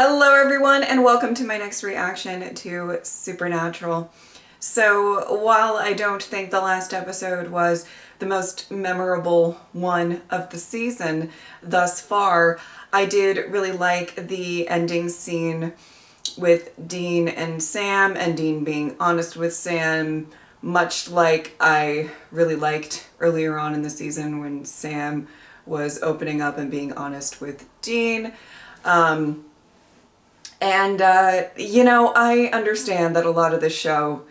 Hello everyone and welcome to my next reaction to Supernatural. So while I don't think the last episode was the most memorable one of the season thus far, I did really like the ending scene with Dean and Sam, and Dean being honest with Sam, much like I really liked earlier on in the season when Sam was opening up and being honest with Dean. I understand that a lot of the show,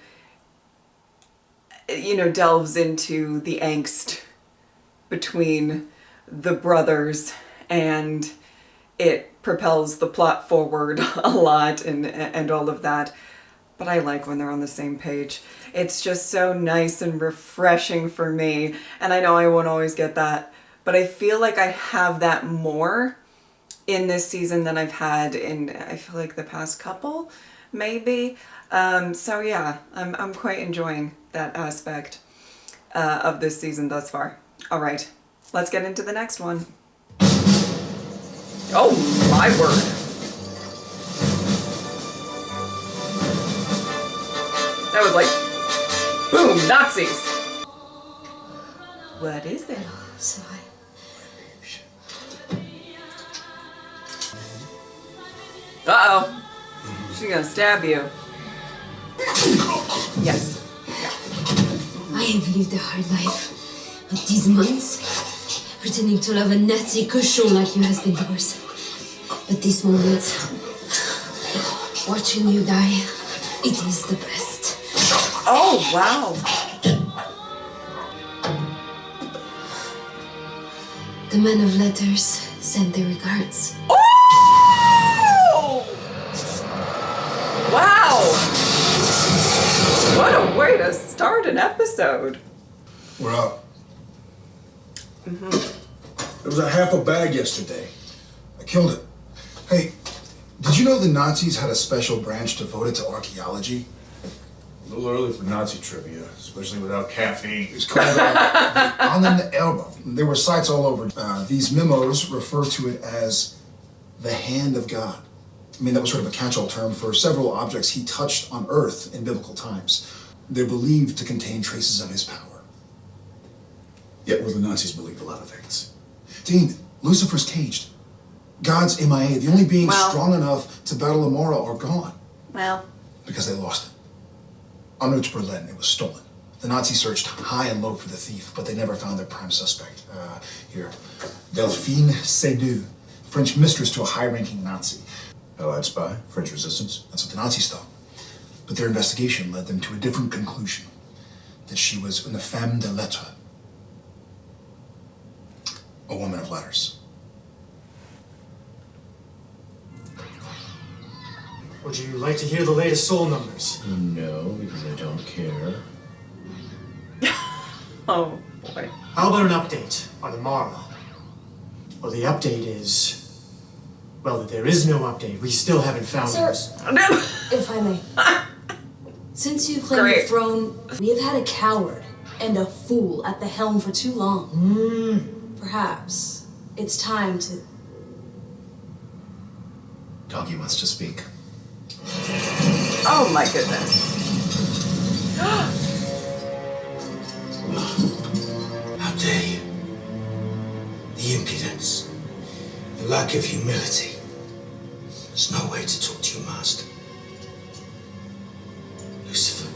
delves into the angst between the brothers, and it propels the plot forward a lot and all of that. But I like when they're on the same page. It's just so nice and refreshing for me. And I know I won't always get that, but I feel like I have that more in this season than I've had in, I feel like, the past couple, maybe. So yeah, I'm quite enjoying that aspect of this season thus far. All right, let's get into the next one. Oh my word. That was like, boom, Nazis. What is it? Sorry. Uh-oh. She's gonna stab you. Yes. Yeah. I have lived a hard life, but these months, pretending to love a Nazi cochon like you has been worse. But this moment, watching you die, it is the best. Oh, wow. The man of letters sent their regards. Oh! Wow! What a way to start an episode. We're up. There was a half a bag yesterday. I killed it. Hey, did you know the Nazis had a special branch devoted to archaeology? A little early for Nazi trivia, especially without caffeine. It's called On the Elbe. There were sites all over. These memos refer to it as the hand of God. I mean, that was sort of a catch-all term for several objects he touched on Earth in biblical times. They're believed to contain traces of his power. Yet, well, the Nazis believed a lot of things. Dean, Lucifer's caged. God's MIA. The only beings strong enough to battle Amora are gone. Well. Because they lost it. En route to Berlin, it was stolen. The Nazis searched high and low for the thief, but they never found their prime suspect. Here, Delphine Seydoux, French mistress to a high-ranking Nazi. Allied spy, French resistance. That's what the Nazis thought. But their investigation led them to a different conclusion. That she was une femme de lettres. A woman of letters. Would you like to hear the latest soul numbers? No, because I don't care. Oh, boy. How about an update on the morrow? Well, the update is... Well, there is no update. We still haven't found Sir, us. if I may. Since you claimed the throne, we have had a coward and a fool at the helm for too long. Perhaps it's time to... Doggy wants to speak. Oh my goodness. How dare you? The impudence, the lack of humility. There's no way to talk to your master. Lucifer.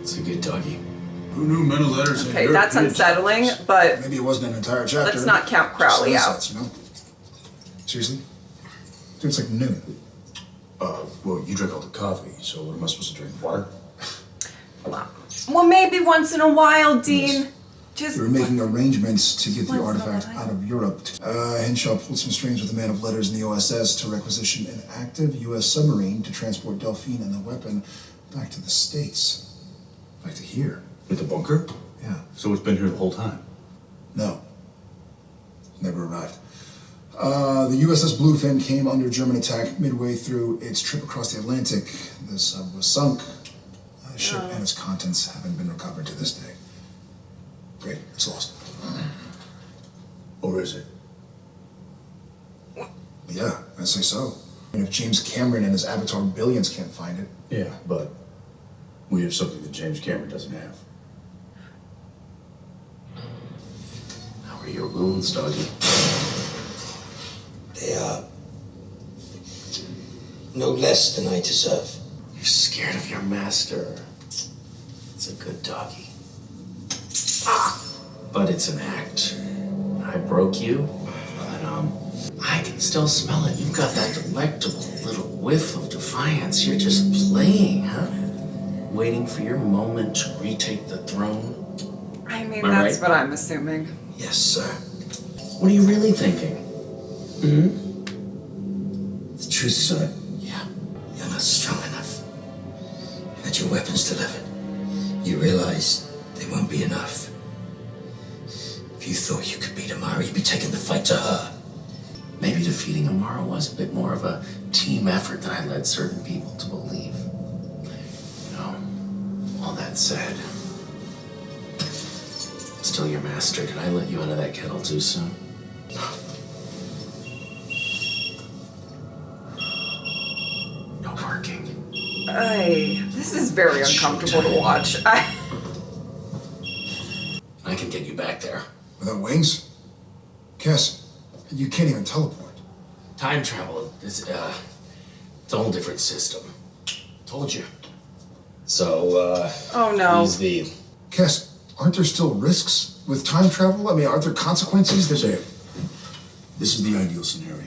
It's a good doggy. Who knew men of letters? Okay, that's unsettling, but Maybe it wasn't an entire chapter. let's not count Crowley out. Sunsets, you know? Seriously? Dude, it's like noon. Well, you drink all the coffee, so what am I supposed to drink? Water? Well, maybe once in a while, Dean. Just... We were making arrangements to get the Once in a artifact while. out of Europe. Henshaw pulled some strings with the man of letters in the OSS to requisition an active U.S. submarine to transport Delphine and the weapon back to the States. Back to here. With the bunker? Yeah. So it's been here the whole time? No. Never arrived. The USS Bluefin came under German attack midway through its trip across the Atlantic. The sub was sunk. The ship and its contents haven't been recovered to this day. Great, it's lost. Or is it? Yeah, I'd say so. And if James Cameron and his Avatar billions can't find it. Yeah, but we have something that James Cameron doesn't have. How are your wounds, doggy? They are no less than I deserve. You're scared of your master. It's a good doggy. But it's an act. I broke you, but I can still smell it. You've got that delectable little whiff of defiance. You're just playing, huh? Waiting for your moment to retake the throne. I mean, Am I that's right? what I'm assuming. Yes, sir. What are you really thinking? The truth, sir. Yeah. You're not strong enough. You had your weapons delivered. You realize they won't be enough. If you thought you could beat Amara, you'd be taking the fight to her. Maybe defeating Amara was a bit more of a team effort than I led certain people to believe. You know, all that said, still your master. Did I let you out of that kettle too soon? No barking. This is very uncomfortable to watch. I can get you back there. Without wings? Cass, you can't even teleport. Time travel is it's a whole different system. Told you. So, Oh no. he's the Cass, aren't there still risks with time travel? I mean, aren't there consequences? Sam, this is the ideal scenario.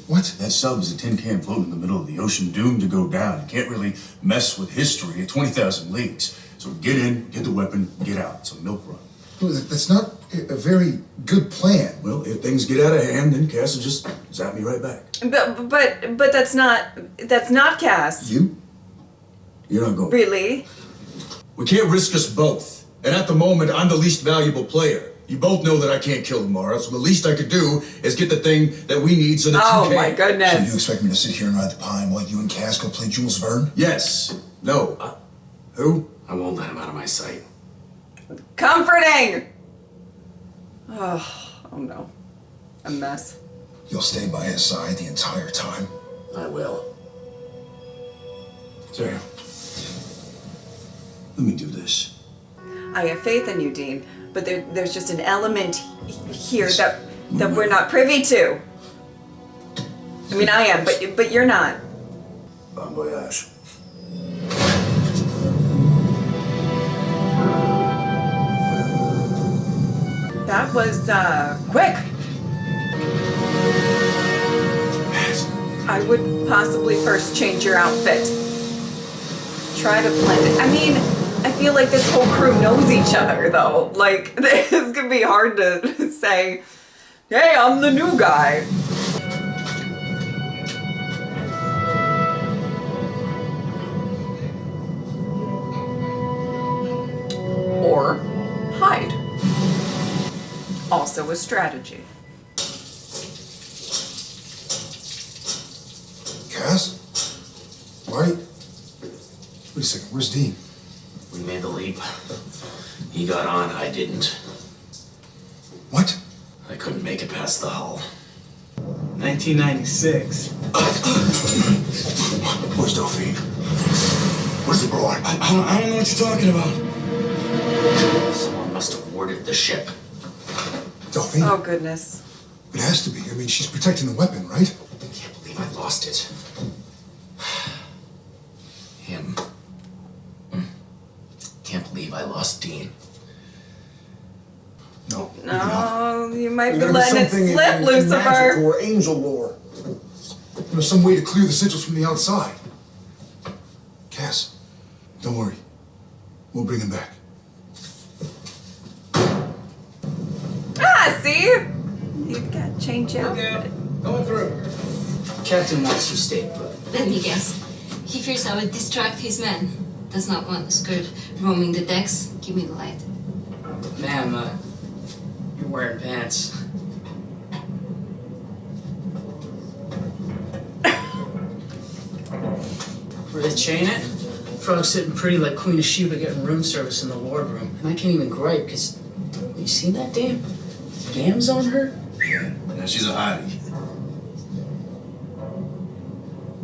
What? That sub is a tin can floating in the middle of the ocean, doomed to go down. You can't really mess with history at 20,000 leagues. So get in, get the weapon, get out. It's a milk run. No, that's not a very good plan. Well, if things get out of hand, then Cass will just zap me right back. But that's not Cass. You? You're not going. Really? We can't risk us both. And at the moment, I'm the least valuable player. You both know that I can't kill Amara, so the least I could do is get the thing that we need so that Oh you can. my So goodness. you expect me to sit here and ride the pine while you and Cass go play Jules Verne? Yes. No. Who? I won't let him out of my sight. Comforting! Oh no. A mess. You'll stay by his side the entire time? I will. Sam. Let me do this. I have faith in you, Dean, but there's just an element here that we're not privy to. I mean, I am, but you're not. Bon voyage. That was quick. I would possibly first change your outfit. Try to blend it. I mean, I feel like this whole crew knows each other, though. Like, it's gonna be hard to say, hey, I'm the new guy. Or hide. Also a strategy. Cass? Why? Wait a second, where's Dean? We made the leap. He got on, I didn't. What? I couldn't make it past the hull. 1996. Where's Delphine? Where's the boy? I don't know what you're talking about. Someone must have warded the ship. Delphine? Oh, goodness. It has to be. I mean, she's protecting the weapon, right? I can't believe I lost it. Him. Can't believe I lost Dean. No. No, you might be There's letting it something slip, in Lucifer. magic or angel lore. There's some way to clear the sigils from the outside. Cass, don't worry. We'll bring him back. Ah, see? You've got to change out. Going through. Captain wants you stay put. Let me guess. He fears I would distract his men. Does not want the skirt roaming the decks. Give me the light. Ma'am, you're wearing pants. Where they chain it? Frog's sitting pretty like Queen of Sheba getting room service in the wardroom. And I can't even gripe because, you seen that damn gams on her? Yeah, she's a hottie.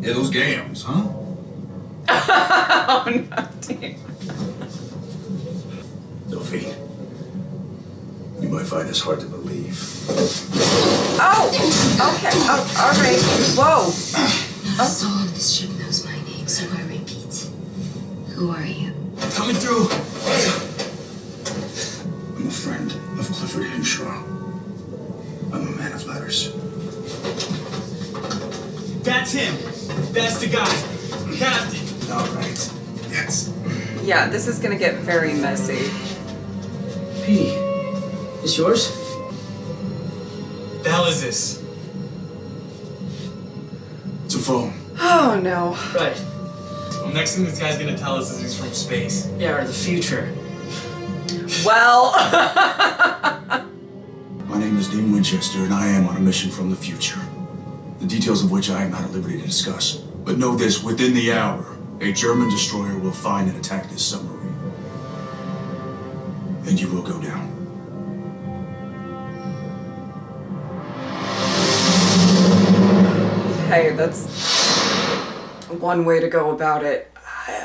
Yeah, those gams, huh? Oh no, dear. Delphine, you might find this hard to believe. Oh, okay. Oh, all right. Whoa. Not a soul on this ship knows my name, so I repeat. Who are you? Coming through. I'm a friend of Clifford Henshaw. I'm a man of letters. That's him. That's the guy. Captain. All right. Yes. Yeah, this is gonna get very messy. Petey, this yours? The hell is this? It's a phone. Oh no. Right. Well, next thing this guy's gonna tell us is he's from space. Yeah, or the future. Well. My name is Dean Winchester, and I am on a mission from the future. The details of which I am not at liberty to discuss. But know this, within the hour, a German destroyer will find and attack this submarine. And you will go down. Hey, that's one way to go about it.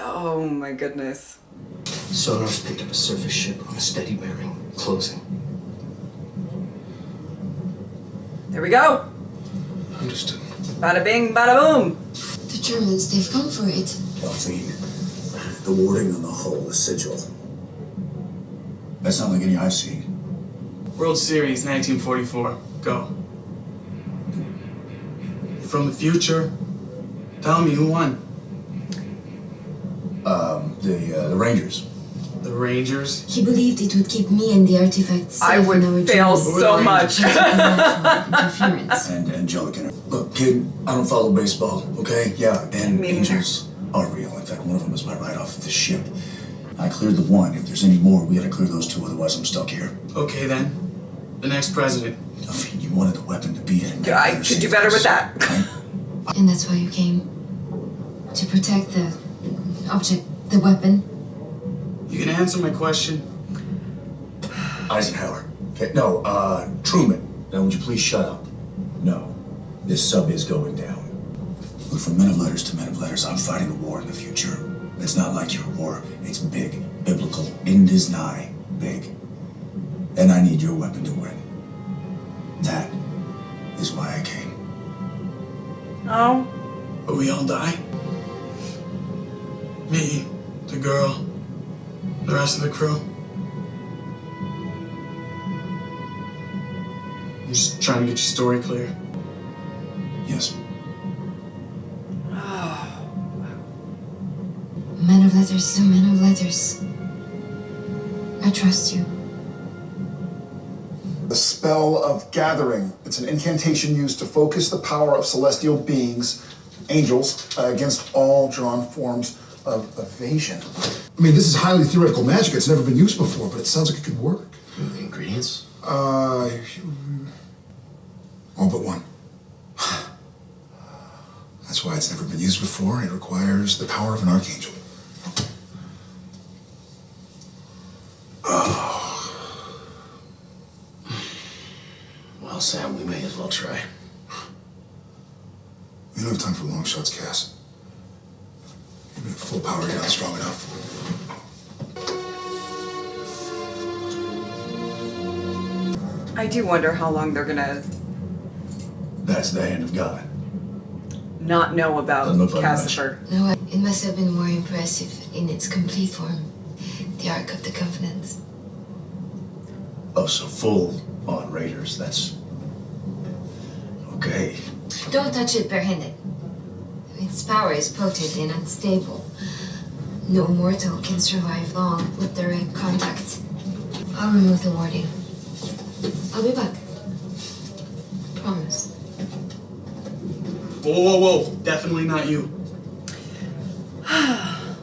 Oh my goodness. Sonar's picked up a surface ship on a steady bearing, closing. There we go. Understood. Bada bing, bada boom. The Germans, they've come for it. Delphine, the wording on the hull is sigil. That's not like any I've seen. World Series 1944. Go. From the future. Tell me who won. The Rangers. The Rangers. He believed it would keep me and the artifacts safe I would in our fail journey. so much. Interference. And Angelica. Look, kid, I don't follow baseball, okay? Yeah, and Me neither. angels are real. In fact, one of them is my ride off the ship. I cleared the one. If there's any more, we gotta clear those two, otherwise I'm stuck here. Okay then. The next president. Delphine, you wanted the weapon to be it. I could do better with that. And that's why you came? To protect the object, the weapon? You can answer my question. Eisenhower. Okay, no, Truman. Now, would you please shut up? No. This sub is going down. Look, from men of letters to men of letters, I'm fighting a war in the future. It's not like your war. It's big, biblical, end is nigh, big. And I need your weapon to win. That is why I came. Oh. But we all die. Me, the girl, the rest of the crew. I'm just trying to get your story clear. Yes. Men of letters to men of letters. I trust you. The spell of gathering. It's an incantation used to focus the power of celestial beings, angels, against all drawn forms of evasion. I mean, this is highly theoretical magic. It's never been used before, but it sounds like it could work. The ingredients? All but one. That's why it's never been used before. It requires the power of an archangel. Well, Sam, we may as well try. We don't have time for long shots, Cass. Even at full power, you're not strong enough. I do wonder how long they're gonna That's the hand of God. not know about Doesn't look like Lucifer. No, it must have been more impressive in its complete form. The Ark of the Covenant. Oh, so full on Raiders. That's okay. Don't touch it barehanded. Its power is potent and unstable. No mortal can survive long with direct contact. I'll remove the warding. I'll be back. Promise. Whoa, whoa, whoa. Definitely not you.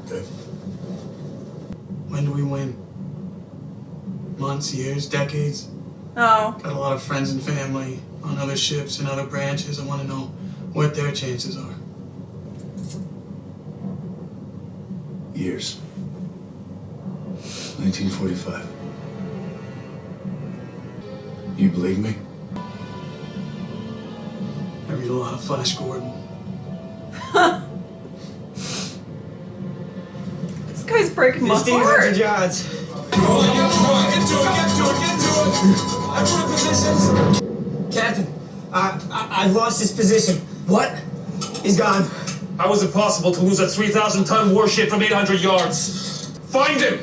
Okay. When do we win? Months, years, decades? Oh. Got a lot of friends and family on other ships and other branches. I want to know what their chances are. Years. 1945. You believe me? I read a lot of Flash Gordon. This guy's breaking my 1,500 heart. yards. Captain, I've lost his position. What? He's gone. How is it possible to lose a 3,000-ton warship from 800 yards? Find him!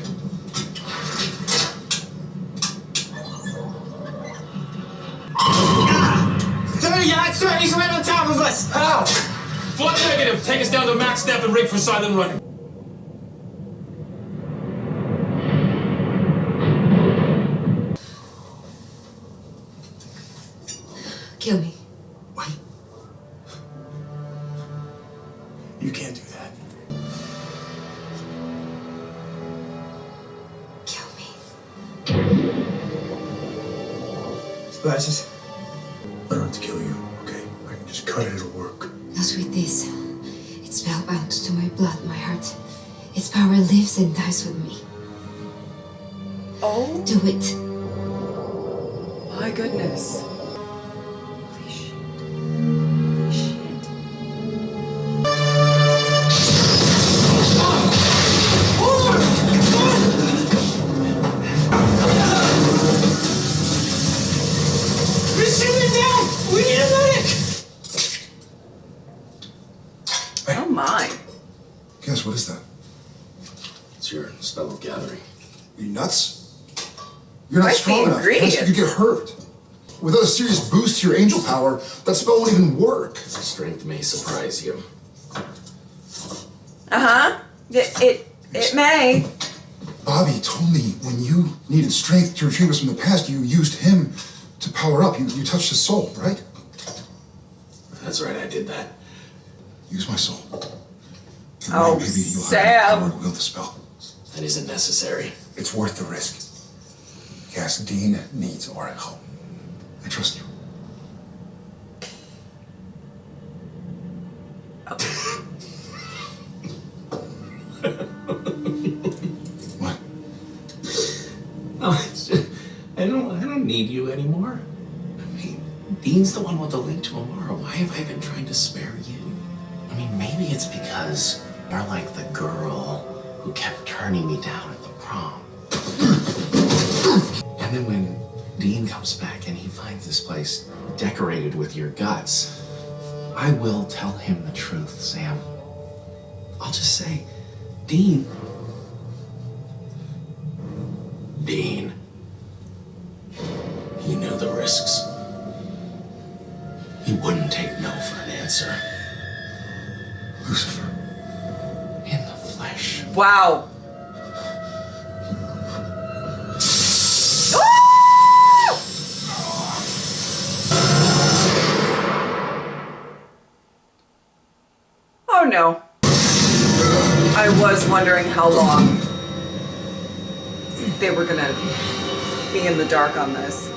Ah! 30 yards, sir. He's right on top of us. How? Flood negative. Take us down to max step and rig for silent running. Kill me. Wait. You can't do that. Kill me. Splashes. I don't have to kill you, okay? I can just cut it, it'll work. Not with this. It's spellbound to my blood, my heart. Its power lives and dies with me. Oh Do it. my goodness. Holy shit. Holy shit. We're shooting down. We need a medic. Oh my. Guess what is that? It's your spell of gathering. Are you nuts? You're not Where's strong the enough. Yes, you ingredients? get hurt. Without a serious boost to your angel power, that spell won't even work. Strength may surprise you. Uh-huh. It may. Bobby told me when you needed strength to retrieve us from the past, you used him to power up. You touched his soul, right? That's right, I did that. Use my soul. And Oh, maybe you'll Sam. have the power to wield the spell. That isn't necessary. It's worth the risk. Yes, Dean needs our help. I trust you. What? No, it's just, I don't need you anymore. I mean, Dean's the one with the link to Amara. Why have I been trying to spare you? I mean, maybe it's because you're like the girl who kept turning me down at the prom. And then when Dean comes back and he finds this place decorated with your guts, I will tell him the truth, Sam. I'll just say, Dean, he knew the risks. He wouldn't take no for an answer. Lucifer. In the flesh. Wow. Oh no. I was wondering how long they were gonna be in the dark on this.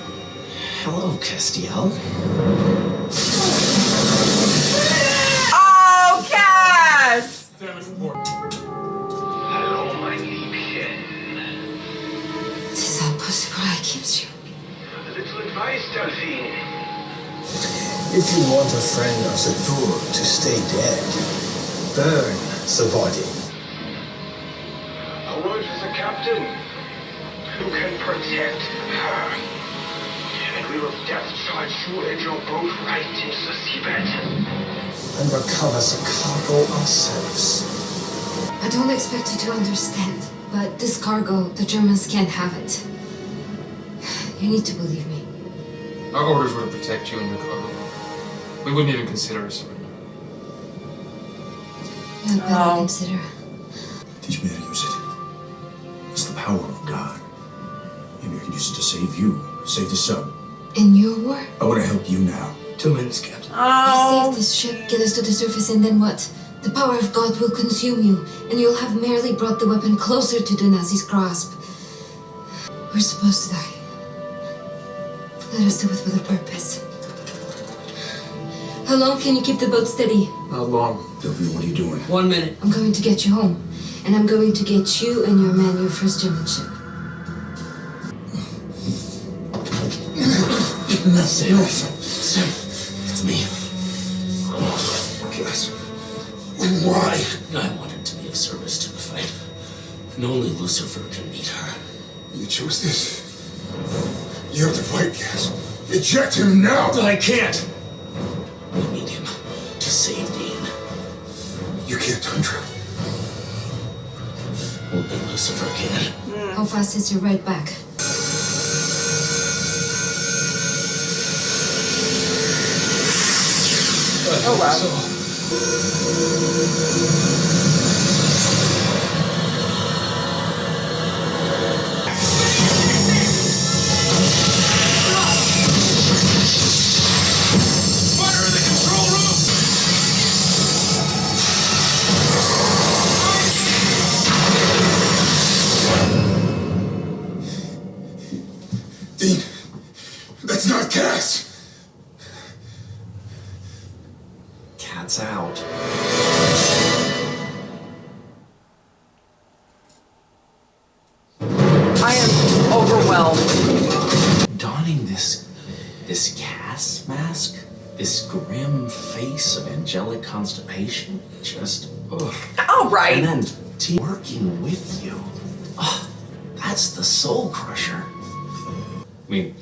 Hello, Castiel. Oh, Cass! Damage report. Hallo, mein Liebchen. It is not possible I kept you. A little advice, Delphine. If you want a friend of the Thor to stay dead, burn the body. A word for the captain, who can protect her. And we will depth charge you and your boat right into the seabed. And recover the cargo ourselves. I don't expect you to understand, but this cargo, the Germans can't have it. You need to believe me. Our orders were to protect you and your cargo. We wouldn't even consider a surrender. You had better Oh. consider. Teach me how to use it. It's the power of God. Maybe I can use it to save you, save the sub. In your war? I want to help you now. 2 minutes, Captain. Oh. Save this ship, get us to the surface, and then what? The power of God will consume you, and you'll have merely brought the weapon closer to the Nazi's grasp. We're supposed to die. Let us do it with a purpose. How long can you keep the boat steady? How long? Sylvia, what are you doing? 1 minute. I'm going to get you home, and I'm going to get you and your man your first German ship. Sam, it's me. Yes. Why? I want her to be of service to the fight. And only Lucifer can beat her. You chose this. You have to fight, Cass. Eject him now! I can't! We need him to save Dean. You can't time travel. Only Lucifer can. How fast is your ride back? Oh wow. Fire in the control room! Dean, that's not Cass! Cat's out. I am overwhelmed. Donning this Cass mask, this grim face of angelic constipation, just ugh. All right. And then working with you. Oh, that's the soul crusher. I mean,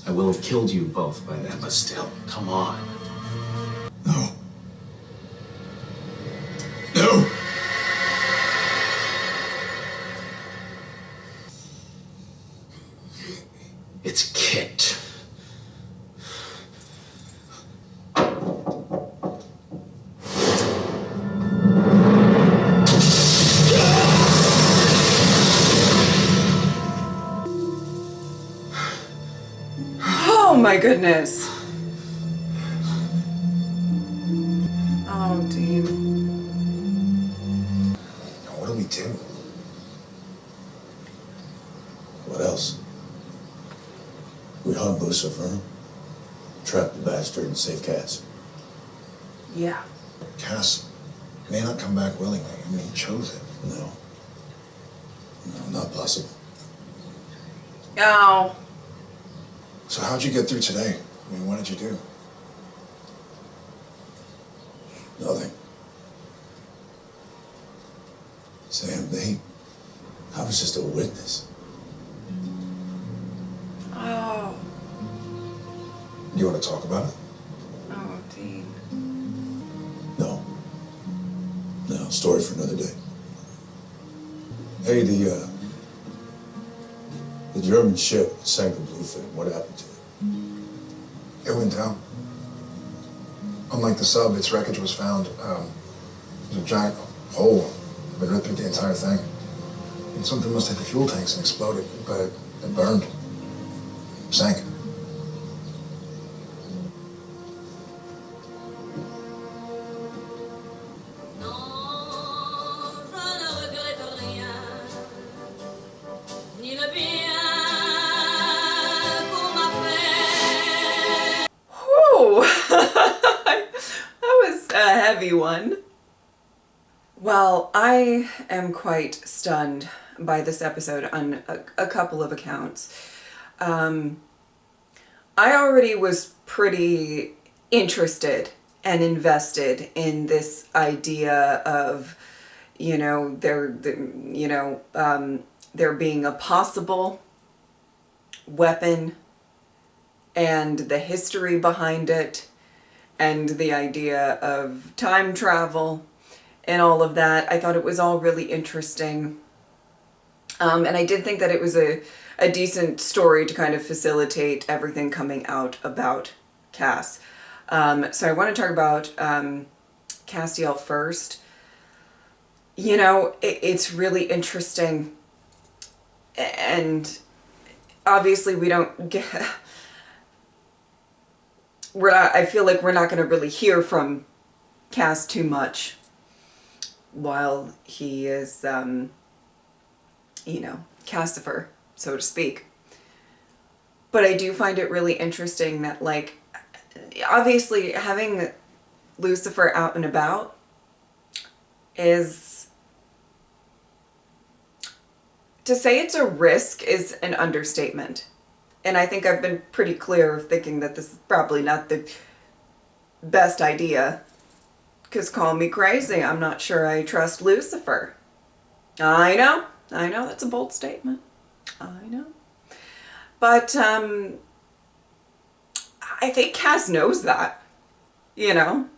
I will have killed you both by then, but still, come on. No. No! It's Kit. Oh my goodness. Oh, Dean. Now, what do we do? What else? We hunt Lucifer, trap the bastard, and save Cass. Yeah. Cass may not come back willingly. I mean, he chose it. No. No, not possible. Oh. So how'd you get through today? I mean, what did you do? Nothing. Sam, I was just a witness. Oh. You want to talk about it? Oh, Dean. No. No, story for another day. Hey, the German ship sank the Bluefin. What happened to it? It went down. Unlike the sub, its wreckage was found. There's a giant hole. Been ripped through the entire thing. And something must hit the fuel tanks and exploded, but it burned. Sank. Whew. That was a heavy one. Well, I am quite stunned by this episode on a couple of accounts. I already was pretty interested and invested in this idea of, there being a possible weapon and the history behind it and the idea of time travel and all of that. I thought it was all really interesting. And I did think that it was a decent story to kind of facilitate everything coming out about Cass. So I want to talk about Castiel first. It's really interesting. And obviously we don't get... I feel like we're not going to really hear from Cass too much while he is, Castifer, so to speak. But I do find it really interesting that, obviously having Lucifer out and about is... To say it's a risk is an understatement. And I think I've been pretty clear of thinking that this is probably not the best idea. Because call me crazy, I'm not sure I trust Lucifer. I know, that's a bold statement. I know. But I think Cass knows that, you know?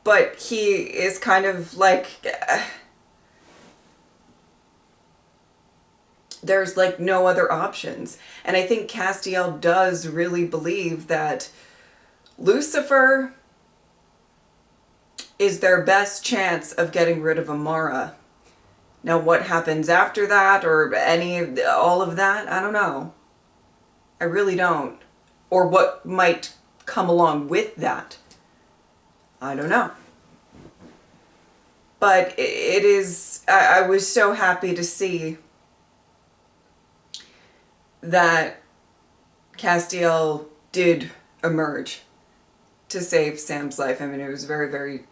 But he is kind of like... there's like no other options. And I think Castiel does really believe that Lucifer is their best chance of getting rid of Amara. Now what happens after that, or all of that, I don't know. I really don't. Or what might come along with that, I don't know. But it is, I was so happy to see that Castiel did emerge to save Sam's life. I mean, it was a very, very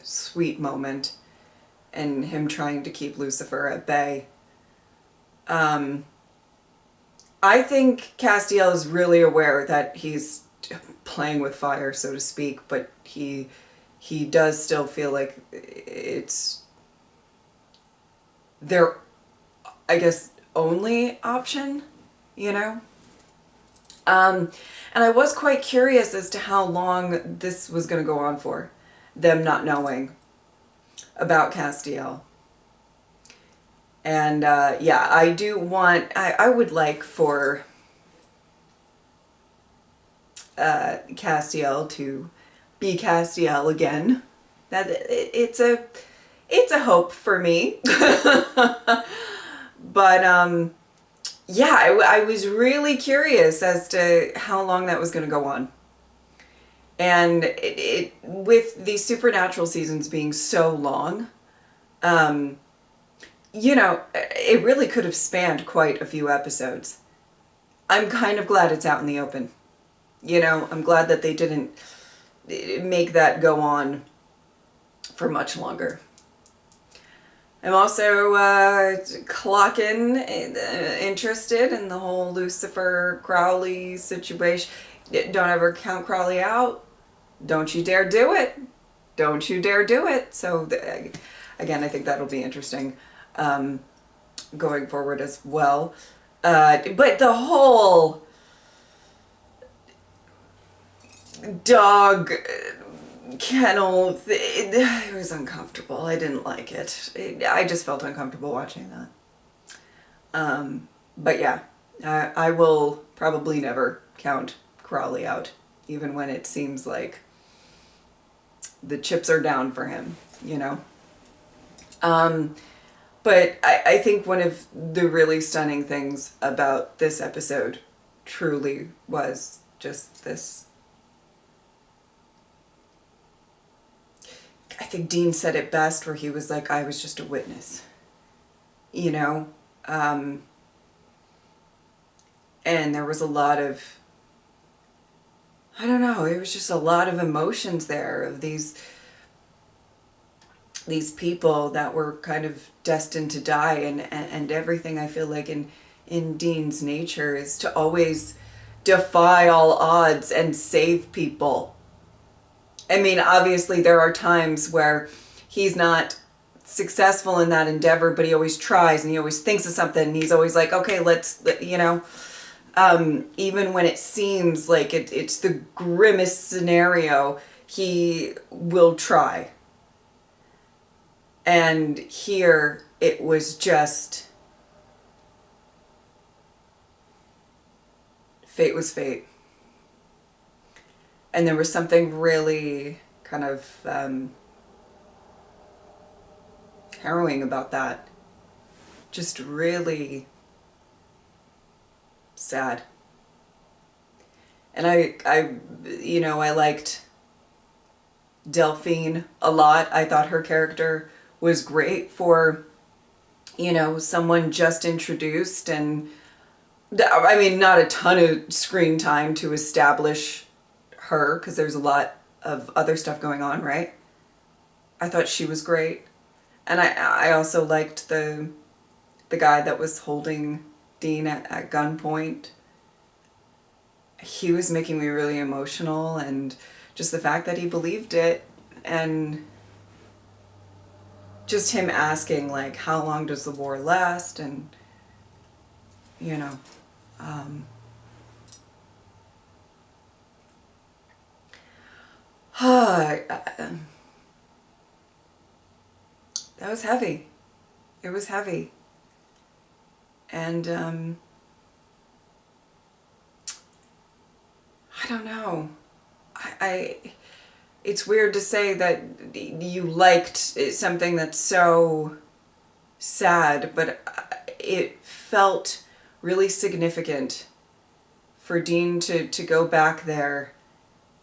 sweet moment, and him trying to keep Lucifer at bay. I think Castiel is really aware that he's playing with fire, so to speak, but he does still feel like it's their, I guess, only option, you know? And I was quite curious as to how long this was going to go on for, them not knowing about Castiel. And yeah, I do want, I would like for Castiel to be Castiel again. That it's a hope for me. But yeah, I was really curious as to how long that was going to go on. And it with these supernatural seasons being so long, you know, it really could have spanned quite a few episodes. I'm kind of glad it's out in the open. You know, I'm glad that they didn't make that go on for much longer. I'm also interested in the whole Lucifer Crowley situation. Don't ever count Crowley out. Don't you dare do it. Don't you dare do it. So again, I think that'll be interesting going forward as well. But the whole dog kennel, it was uncomfortable. I didn't like it. I just felt uncomfortable watching that. But yeah, I will probably never count Crowley out, even when it seems like the chips are down for him, you know? But I think one of the really stunning things about this episode truly was just this. I think Dean said it best, where he was like, I was just a witness, you know? And there was a lot of, I don't know, it was just a lot of emotions there of these people that were kind of destined to die, and everything. I feel like in Dean's nature is to always defy all odds and save people. I mean, obviously there are times where he's not successful in that endeavor, but he always tries, and he always thinks of something, and he's always like, okay, you know, even when it seems like it's the grimmest scenario, he will try. And here it was just, fate was fate. And there was something really kind of harrowing about that. Just really sad. And I you know, I liked Delphine a lot. I thought her character was great for, you know, someone just introduced, and I mean, not a ton of screen time to establish her, because there's a lot of other stuff going on, right? I thought she was great. And I also liked the guy that was holding Dean at gunpoint. He was making me really emotional, and just the fact that he believed it, and just him asking, like, how long does the war last? And, you know, that was heavy. It was heavy. And, I don't know. It's weird to say that you liked something that's so sad, but it felt really significant for Dean to go back there,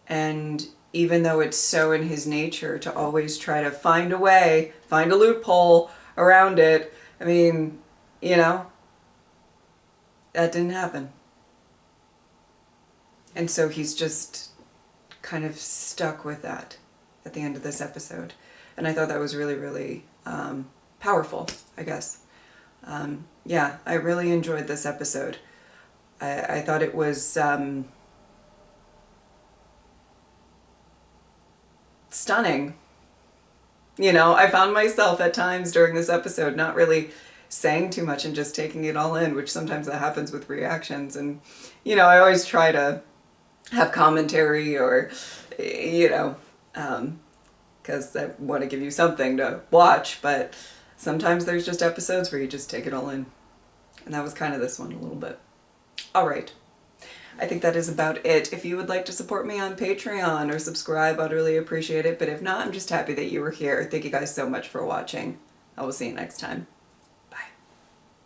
and even though it's so in his nature to always try to find a way, find a loophole around it, I mean, you know, that didn't happen. And so he's just kind of stuck with that at the end of this episode. And I thought that was really, really powerful, I guess. Yeah, I really enjoyed this episode. I thought it was stunning. You know, I found myself at times during this episode not really saying too much and just taking it all in, which sometimes that happens with reactions. And, you know, I always try to have commentary or, you know, because I want to give you something to watch, but sometimes there's just episodes where you just take it all in. And that was kind of this one a little bit. All right. I think that is about it. If you would like to support me on Patreon or subscribe, I'd really appreciate it. But if not, I'm just happy that you were here. Thank you guys so much for watching. I will see you next time.